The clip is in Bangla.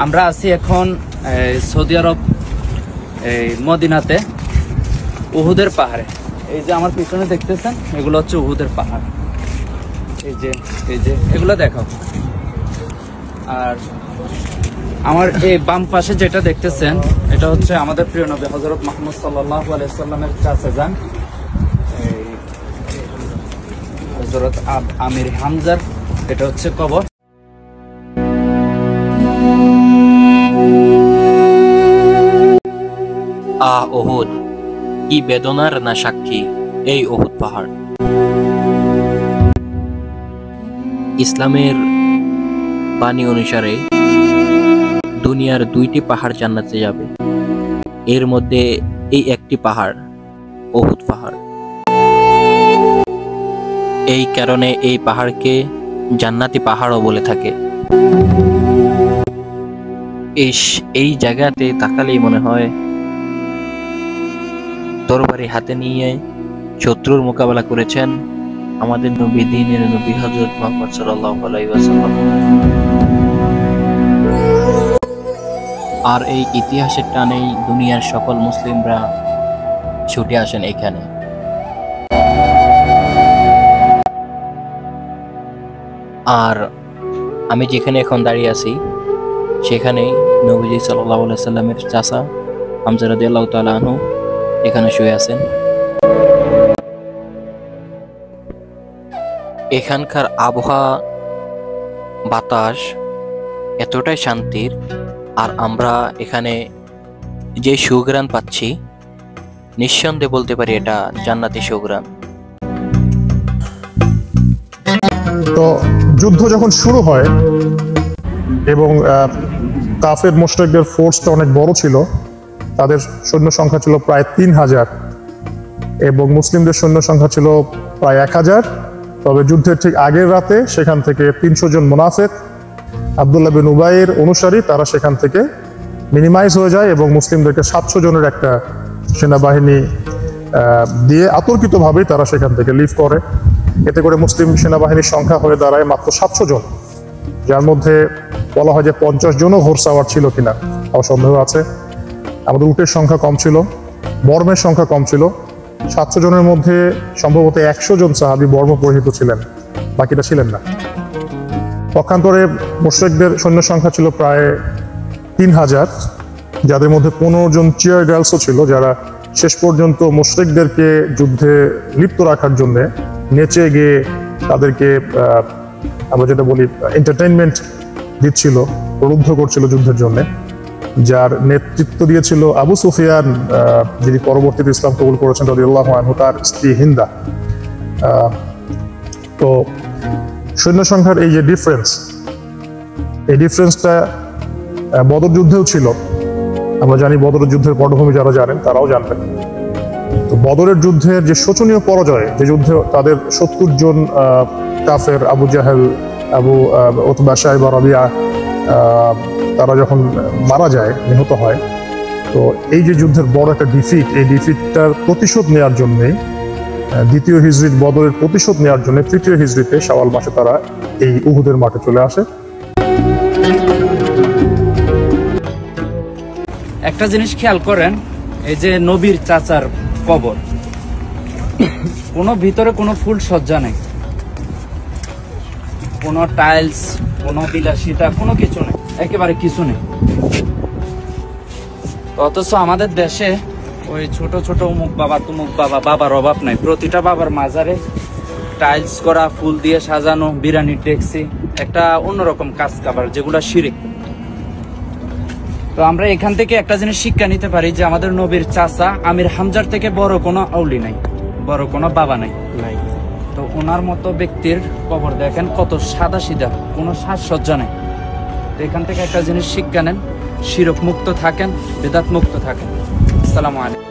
আমরা আছি এখন সৌদি আরব মদিনাতে উহুদের পাহাড়ে। এই যে আমার পিছনে দেখতেছেন এগুলো হচ্ছে উহুদের পাহাড়। এই যে এগুলো দেখাও। আর আমার এই বাম পাশে যেটা দেখতেছেন এটা হচ্ছে আমাদের প্রিয় নবী হযরত মুহাম্মদ সাল্লাল্লাহু আলাইহি ওয়াসাল্লামের চাচা যান হযরত আমির হামজার এটা হচ্ছে কবর। উহুদ, কি বেদনার না সাক্ষী এই উহুদ পাহাড়। ইসলামের বাণী অনুসারে দুনিয়ার 2টি পাহাড় জান্নাতে যাবে, এর মধ্যে এই একটি পাহাড় উহুদ পাহাড়। এই কারণে এই পাহাড়কে জান্নাতি পাহাড়ও বলে থাকে। এই জায়গাতে তাকালেই মনে হয় তরবারি হাতে নিয়ে শত্রুর মোকাবেলা করেছেন আমাদের নবী, দ্বীনের নবী হযরত মুহাম্মদ সাল্লাল্লাহু আলাইহি ওয়াসাল্লাম। আর এই ইতিহাসের টানেই দুনিয়ার সকল মুসলিমরা ছুটে আসেন এখানে। আর আমি যেখানে এখন দাঁড়িয়ে আছি সেখানেই নবীজি সাল্লাল্লাহু আলাইহি সাল্লামের চাচা হামজা রাদিয়াল্লাহু তাআলা আনহু এখানে শুয়ে আছেন। এখানকার আবহাওয়া বাতাস এতটাই শান্তির, আর আমরা এখানে যে সুঘ্রাণ পাচ্ছি নিঃসন্দেহে বলতে পারি এটা জান্নাতি সুঘ্রাণ। তো যুদ্ধ যখন শুরু হয় এবং কাফের মুশরিকদের ফোর্সটা অনেক বড় ছিল, তাদের সৈন্য সংখ্যা ছিল প্রায় 3000 এবং মুসলিমদের সৈন্য সংখ্যা ছিল প্রায় 1000। তবে যুদ্ধের ঠিক আগের রাতে সেখান থেকে 300 জন মুনাফিক আব্দুল্লাহ বিন উবাইয়ের অনুসারী তারা সেখান থেকে মিনিমাইজ হয়ে যায় এবং মুসলিমদেরকে 700 জনের একটা সেনাবাহিনী দিয়ে অতর্কিতভাবেই তারা সেখান থেকে লিভ করে। এতে করে মুসলিম সেনাবাহিনীর সংখ্যা হয়ে দাঁড়ায় মাত্র 700 জন, যার মধ্যে বলা হয় যে 50 জনও ঘোড়সাওয়ার ছিল কিনা তাও সন্দেহ আছে। আমাদের উটের সংখ্যা কম ছিল, বর্মের সংখ্যা কম ছিল। 700 জনের মধ্যে সম্ভবত 100 জন সাহাবী বর্ম পরিহিত ছিলেন, বাকিটা ছিলেন না। পক্ষান্তরে মুশরিকদের সৈন্য সংখ্যা ছিল প্রায় 3000, যাদের মধ্যে 15 জন চিয়ার গার্লসও ছিল, যারা শেষ পর্যন্ত মুশরিকদেরকে যুদ্ধে লিপ্ত রাখার জন্য নেচে গিয়ে তাদেরকে আমরা যেটা বলি এন্টারটেইনমেন্ট দিচ্ছিল, প্রলুব্ধ করছিল যুদ্ধের জন্য, যার নেতৃত্ব দিয়েছিল আবু সুফিয়ান, যিনি পরবর্তীতে ইসলাম কবুল করেছেন রাদিয়াল্লাহু আনহু, তার স্ত্রী হিন্দা। তো সৈন্য সংখ্যার এই যে এই ডিফারেন্সটা বদর যুদ্ধেও ছিল। আমরা জানি বদরের যুদ্ধের পটভূমি যারা জানেন তারাও জানবেন। তো বদরের যুদ্ধের যে শোচনীয় পরাজয়, যে যুদ্ধে তাদের 70 জন কাফের, আবু জাহেল, আবু উতবা, শাইবা, রাবিয়া, তারা যখন মারা যায়, নিহত হয়, তো এই যে যুদ্ধের বড় একটা ডিফিট, এই ডিফিটটার প্রতিশোধ নেওয়ার জন্যে দ্বিতীয় হিজরির বদরের প্রতিশোধ নেওয়ার জন্য তৃতীয় হিজরিতে শাওয়াল মাসে তারা এই উহুদের মাঠে চলে আসে। একটা জিনিস খেয়াল করেন, এই যে নবীর চাচার কবর, কোনো ভিতরে কোনো ফুল সজ্জা নেই, কোনো টাইলস, কোনো বিলাসিতা, কোনো কিছু নেই, একেবারে কিছু নেই। অথচ আমাদের দেশে ওই ছোট ছোট অমুক বাবা তুমুক বাবা, বাবার অভাব নাই। প্রতিটা বাবার মাজারে টাইলস করা, ফুল দিয়ে সাজানো, বিরিয়ানি ট্যাক্সি, একটা অন্যরকম কাজ কাবার, যেগুলা শিরিক। তো আমরা এখান থেকে একটা জিনিস শিক্ষা নিতে পারি যে আমাদের নবীর চাচা আমির হামজার থেকে বড় কোনো আউলি নাই, বড় কোনো বাবা নাই। তো ওনার মতো ব্যক্তির কবর দেখেন কত সাদা সিধা, কোনো সাজসজ্জা নেই। তো এখান থেকে একটা জিনিস শিক্ষা নেন, শিরক মুক্ত থাকেন, বেদাত মুক্ত থাকেন। আসসালামু আলাইকুম।